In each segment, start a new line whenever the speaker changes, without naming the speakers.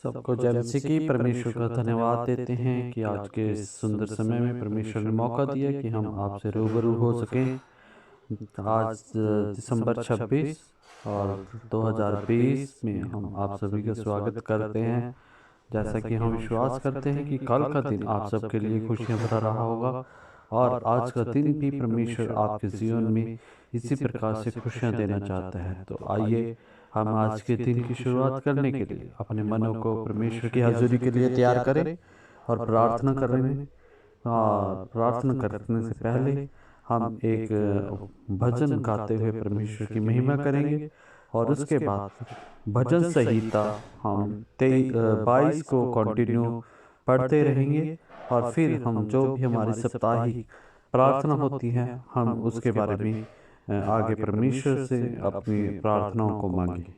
सबको जय मसीह की। परमेश्वर का धन्यवाद देते हैं कि आज के इस सुंदर समय में परमेश्वर ने मौका दिया कि हम आपसे रूबरू हो सकें। आज दिसंबर 26 और 2020 में हम आप सभी का स्वागत करते हैं। जैसा कि हम विश्वास करते हैं कि कल का दिन आप सबके लिए खुशियां भरा रहा होगा और आज का दिन भी परमेश्वर आपके जीवन में इसी प्रकार से खुशियां देना चाहता है। तो आइए हम आज के दिन की शुरुआत करने के लिए अपने मनों को परमेश्वर की हाजिरी के लिए तैयार करें और प्रार्थना करने से पहले हम एक भजन गाते हुए परमेश्वर की महिमा करेंगे और उसके बाद भजन संहिता हम 22 को कंटिन्यू पढ़ते रहेंगे और फिर हम जो भी हमारी साप्ताहिक प्रार्थना होती है हम उसके बारे में आगे परमेश्वर से अपनी प्रार्थनाओं को मांगे।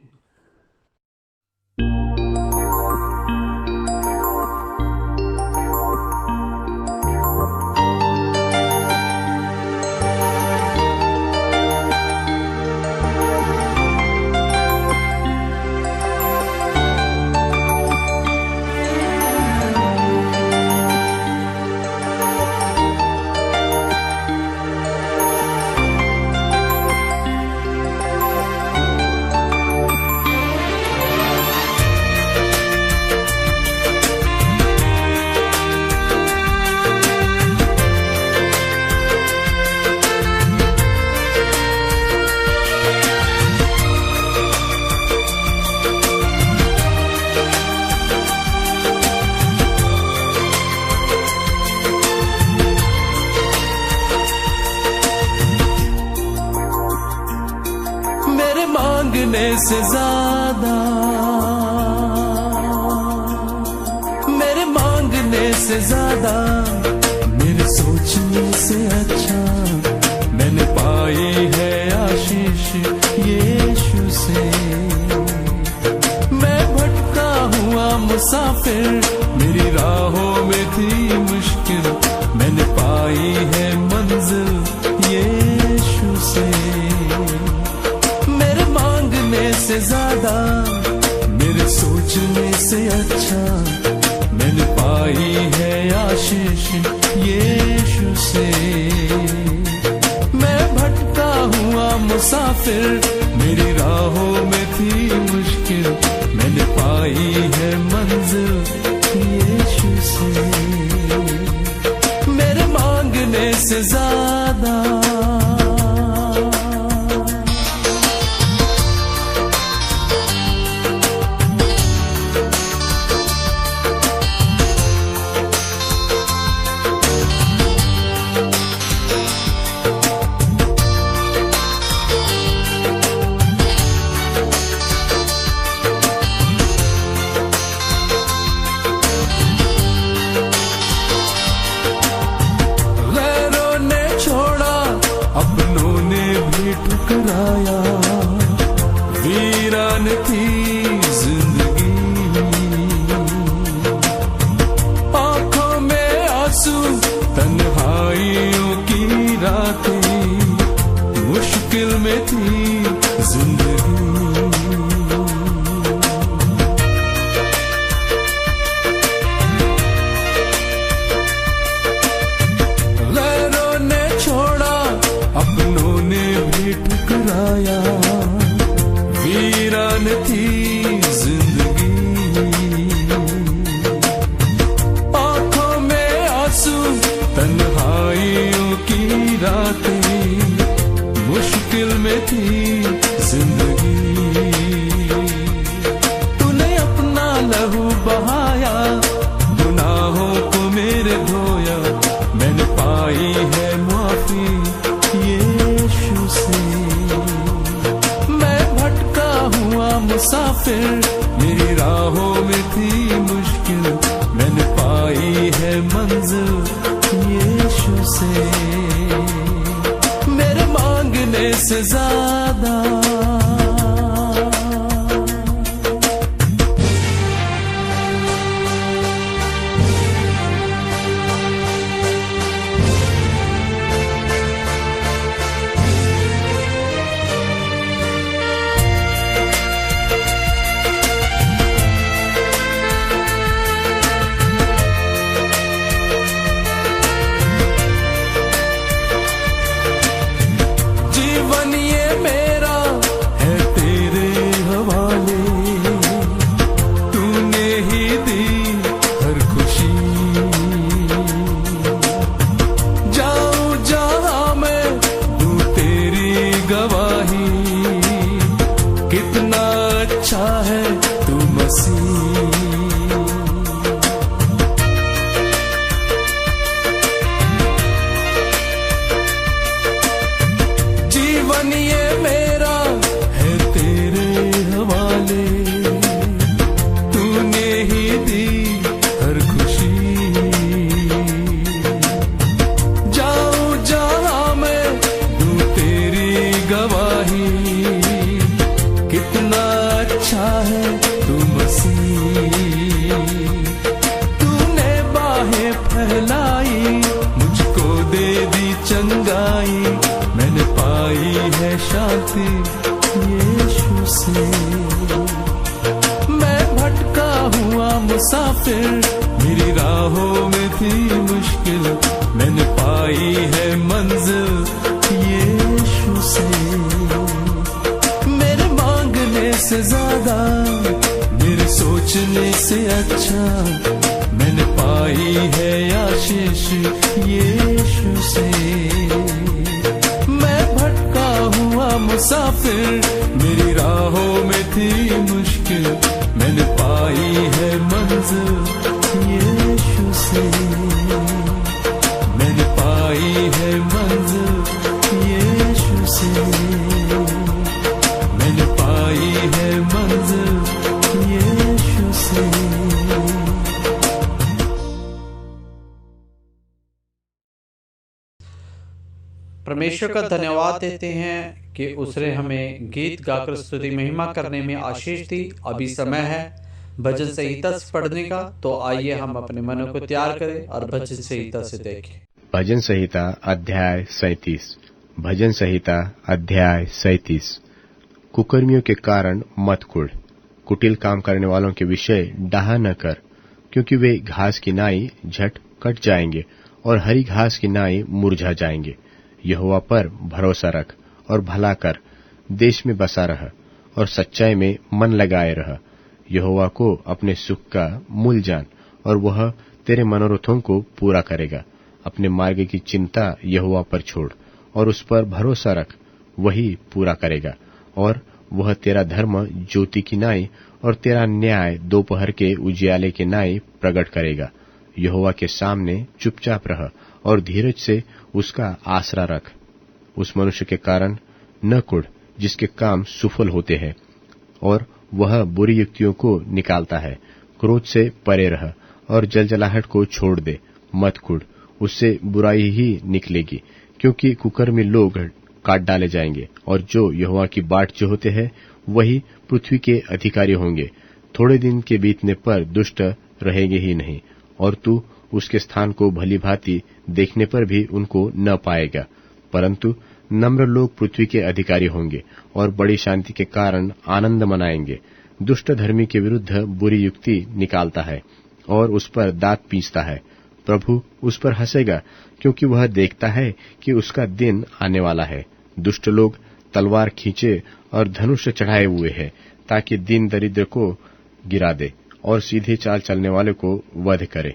से ज्यादा मेरे मांगने से ज्यादा मेरे सोचने से अच्छा मैंने पाई है आशीष यीशु से। मैं भटका हुआ मुसाफिर मेरी राहों में थी मुश्किल मैंने पाई है मंजिल यीशु से। से ज्यादा मेरे सोचने से अच्छा मैंने पाई है आशीष यीशु से। मैं भटका हुआ मुसाफिर मेरी राहों में थी मुश्किल मैंने पाई है मंजिल यीशु से। मेरे मांगने से ज्यादा वीरान थी जिंदगी आंखों में आंसू तन्हाइयों की रातें मुश्किल में थी जिंदगी। गैरों ने छोड़ा अपनों ने भी ठुकराया वीरान थी जिंदगी आंखों में आंसू तन्हाइयों की रातें मुश्किल में थी जिंदगी। तूने अपना लहू बहाया गुनाहों को मेरे धोया मैंने पाई है माफी यीशु से। मुसाफिर मेरी राहों में थी मुश्किल मैंने पाई है मंजिल यीशु से। मेरे मांगने से ज्यादा थी यीशु से। मैं भटका हुआ मुसाफिर, मेरी राहों में थी मुश्किल, मैंने पाई है मंजिल यीशु से। मेरे मांगने से ज्यादा, मेरे सोचने से अच्छा, मैंने पाई है आशीष यीशु से। मैं भटका हुआ मुसाफिर, मेरी राहों में थी मुश्किल, मैंने पाई है मंजिल यीशु से। मैंने पाई है मंजिल यीशु से। मैंने पाई है मंजिल यीशु से।
परमेश्वर का धन्यवाद देते हैं कि उसने हमें गीत गाकर स्तुति महिमा करने में आशीष दी। अभी समय है भजन संहिता पढ़ने का, तो आइए हम अपने मनों को तैयार करें और भजन संहिता से देखें।
भजन संहिता अध्याय 37। भजन संहिता अध्याय 37। कुकर्मियों के कारण मत कुढ़, कुटिल काम करने वालों के विषय डाह न कर, क्योंकि वे घास की नाई झट कट जाएंगे और हरी घास की नाई मुरझा जाएंगे। यहोवा पर भरोसा रख और भला कर, देश में बसा रह और सच्चाई में मन लगाए रह। यहोवा को अपने सुख का मूल जान और वह तेरे मनोरथों को पूरा करेगा। अपने मार्ग की चिंता यहोवा पर छोड़ और उस पर भरोसा रख, वही पूरा करेगा। और वह तेरा धर्म ज्योति की नाई और तेरा न्याय दोपहर के उजियाले के नाई प्रकट करेगा। यहोवा के सामने चुपचाप रह और धीरज से उसका आसरा रख। उस मनुष्य के कारण न कुढ़ जिसके काम सुफल होते हैं, और वह बुरी युक्तियों को निकालता है। क्रोध से परे रह और जलजलाहट को छोड़ दे। मत कुढ़, उससे बुराई ही निकलेगी, क्योंकि कुकर्मी लोग काट डाले जाएंगे, और जो यहोवा की बाट जोहते हैं वही पृथ्वी के अधिकारी होंगे। थोड़े दिन के बीतने पर दुष्ट रहेंगे ही नहीं, और तू उसके स्थान को भली भांति देखने पर भी उनको न पाएगा। परंतु नम्र लोग पृथ्वी के अधिकारी होंगे और बड़ी शांति के कारण आनंद मनाएंगे। दुष्ट धर्मी के विरुद्ध बुरी युक्ति निकालता है और उस पर दांत पीसता है। प्रभु उस पर हंसेगा, क्योंकि वह देखता है कि उसका दिन आने वाला है। दुष्ट लोग तलवार खींचे और धनुष चढ़ाए हुए हैं, ताकि दीन दरिद्र को गिरा दे और सीधे चाल चलने वाले को वध करे।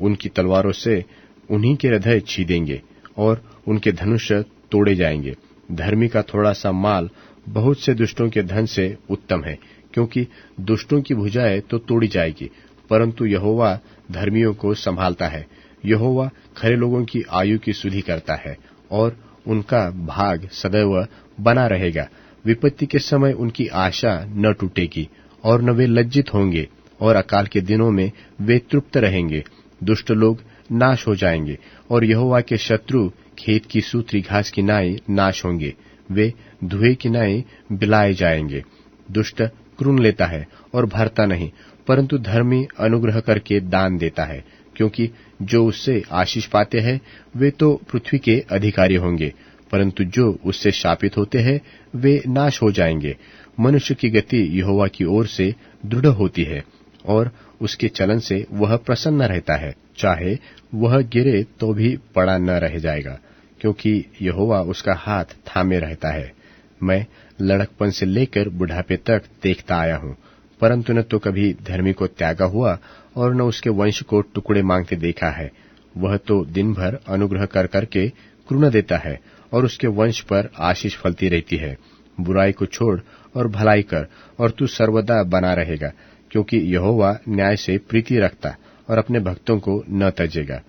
उनकी तलवारों से उन्हीं के हृदय छीदेंगे और उनके धनुष तोड़े जाएंगे। धर्मी का थोड़ा सा माल बहुत से दुष्टों के धन से उत्तम है, क्योंकि दुष्टों की भुजाएं तो तोड़ी जाएगी, परंतु यहोवा धर्मियों को संभालता है। यहोवा खरे लोगों की आयु की सुधि करता है और उनका भाग सदैव बना रहेगा। विपत्ति के समय उनकी आशा न टूटेगी और न वे लज्जित होंगे, और अकाल के दिनों में वे तृप्त रहेंगे। दुष्ट लोग नाश हो जाएंगे और यहोवा के शत्रु खेत की सूत्री घास की नाई नाश होंगे। वे धुएं की नाई बिलाए जाएंगे। दुष्ट क्रून लेता है और भरता नहीं, परंतु धर्मी अनुग्रह करके दान देता है, क्योंकि जो उससे आशीष पाते हैं वे तो पृथ्वी के अधिकारी होंगे, परंतु जो उससे शापित होते हैं वे नाश हो जाएंगे। मनुष्य की गति यहोवा की ओर से दृढ़ होती है और उसके चलन से वह प्रसन्न रहता है। चाहे वह गिरे तो भी पड़ा न रह जाएगा, क्योंकि यहोवा उसका हाथ थामे रहता है। मैं लड़कपन से लेकर बुढ़ापे तक देखता आया हूँ, परंतु न तो कभी धर्मी को त्यागा हुआ और न उसके वंश को टुकड़े मांगते देखा है। वह तो दिन भर अनुग्रह कर करके क्रुण देता है और उसके वंश पर आशीष फलती रहती है। बुराई को छोड़ और भलाई कर और तू सर्वदा बना रहेगा, क्योंकि यहोवा न्याय से प्रीति रखता और अपने भक्तों को न तजेगा।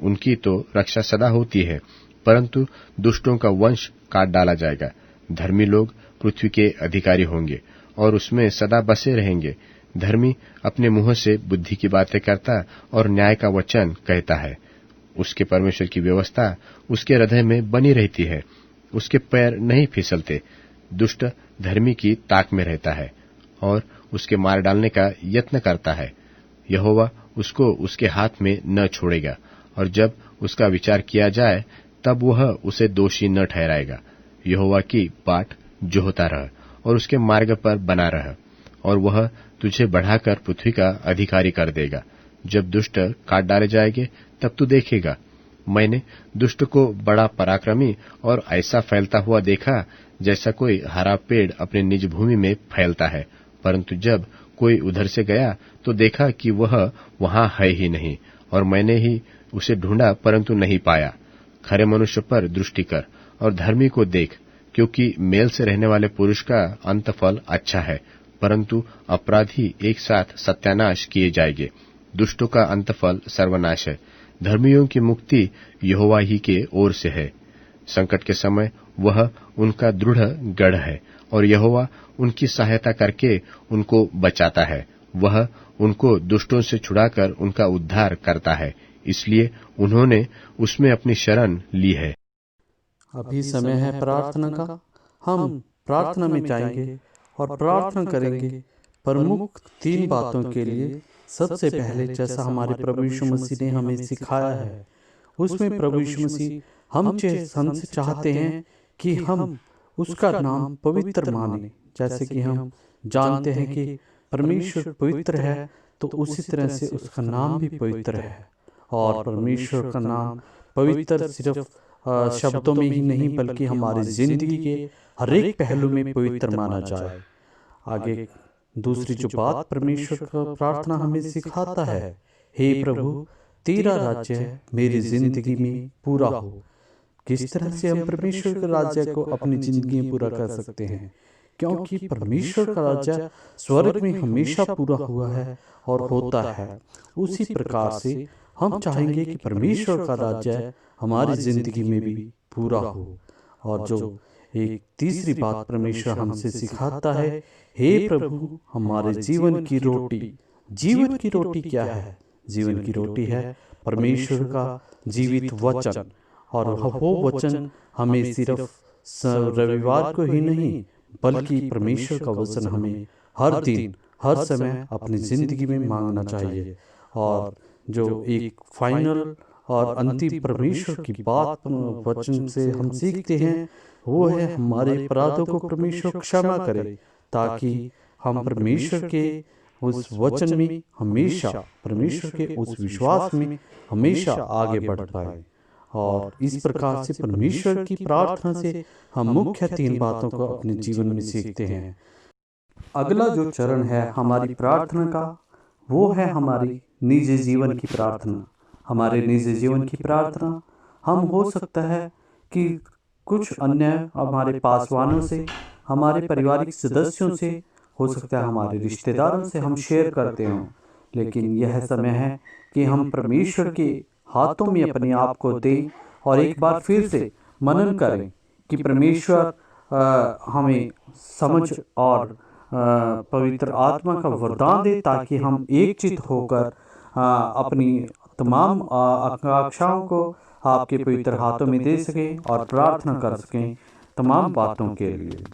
उनकी तो रक्षा सदा होती है, परंतु दुष्टों का वंश काट डाला जाएगा। धर्मी लोग पृथ्वी के अधिकारी होंगे और उसमें सदा बसे रहेंगे। धर्मी अपने मुंह से बुद्धि की बातें करता और न्याय का वचन कहता है। उसके परमेश्वर की व्यवस्था उसके हृदय में बनी रहती है, उसके पैर नहीं फिसलते। दुष्ट धर्मी की ताक में रहता है और उसके मार डालने का यत्न करता है। यहोवा उसको उसके हाथ में न छोड़ेगा, और जब उसका विचार किया जाए तब वह उसे दोषी न ठहराएगा। यहोवा की बाट जोहता रह और उसके मार्ग पर बना रह, और वह तुझे बढ़ाकर पृथ्वी का अधिकारी कर देगा। जब दुष्ट काट डाले जाएंगे तब तू देखेगा। मैंने दुष्ट को बड़ा पराक्रमी और ऐसा फैलता हुआ देखा जैसा कोई हरा पेड़ अपने निज भूमि में फैलता है, परंतु जब कोई उधर से गया तो देखा कि वह वहां है ही नहीं, और मैंने ही उसे ढूंढा परंतु नहीं पाया। खरे मनुष्य पर दृष्टि कर और धर्मी को देख, क्योंकि मेल से रहने वाले पुरुष का अंतफल अच्छा है, परंतु अपराधी एक साथ सत्यानाश किए जाएंगे। दुष्टों का अंतफल सर्वनाश है, धर्मियों की मुक्ति यहोवा ही के ओर से है। संकट के समय वह उनका दृढ़ गढ़ है, और यहोवा उनकी सहायता करके उनको बचाता है। वह उनको दुष्टों से छुड़ाकर उनका उद्धार करता है, इसलिए उन्होंने उसमें अपनी शरण ली है।
अभी समय है प्रार्थना का। हम प्रार्थना में जाएंगे और प्रार्थना करेंगे प्रमुख 3 बातों के लिए। सबसे पहले, जैसा हमारे प्रभु यीशु मसीह ने हमें सिखाया है, उसमें प्रभु यीशु मसीह हमसे चाहते हैं कि हम उसका नाम पवित्र माने। जैसे कि हम जानते हैं कि परमेश्वर पवित्र है, तो उसी तरह से उसका नाम भी पवित्र है। और परमेश्वर का नाम पवित्र सिर्फ शब्दों में ही नहीं, बल्कि हमारी जिंदगी के हर एक पहलू में पवित्र माना जाए। आगे दूसरी जो बात परमेश्वर का प्रार्थना हमें सिखाता है, हे प्रभु तेरा राज्य मेरी जिंदगी में पूरा हो। किस तरह से हम परमेश्वर के राज्य को अपनी जिंदगी में पूरा कर सकते हैं? क्योंकि परमेश्वर का राज्य स्वर्ग में हमेशा पूरा हुआ है और होता है। उसी प्रकार से हम चाहेंगे कि परमेश्वर का राज्य हमारी जिंदगी में भी पूरा हो। और जो एक तीसरी बात परमेश्वर हमसे सिखाता है, हे प्रभु हमारे जीवन की रोटी। जीवन की रोटी क्या है? जीवन की रोटी है परमेश्वर का जीवित वचन। और वो वचन हमें सिर्फ रविवार को ही नहीं, बल्कि परमेश्वर का वचन हमें हर दिन हर समय अपनी जिंदगी में मांगना चाहिए। और जो एक फाइनल और अंतिम परमेश्वर की बात वचन से हम सीखते हैं, वो है हमारे अपराधों को परमेश्वर क्षमा करे, ताकि हम परमेश्वर के उस वचन में हमेशा, परमेश्वर के उस विश्वास में हमेशा आगे बढ़ पाए। और इस प्रकार से परमेश्वर की प्रार्थना से हम मुख्य 3 बातों को अपने जीवन में सीखते हैं। अगला जो चरण है हमारी प्रार्थना का, वो है हमारी निजी जीवन की प्रार्थना। हमारे निजी जीवन की प्रार्थना हम हो सकता है कि कुछ अन्य हमारे पासवानों से, हमारे पारिवारिक सदस्यों से, हो सकता है हमारे रिश्तेदारों से हम शेयर करते हों। लेकिन यह समय है कि हम परमेश्वर के हाथों में अपने आप को दें और एक बार फिर से मनन करें कि परमेश्वर हमें समझ और पवित्र आत्मा का वरदान दे, ताकि हम एकचित होकर अपनी तमाम आकांक्षाओं को आपके पवित्र हाथों में दे सकें और प्रार्थना कर सकें तमाम बातों के लिए।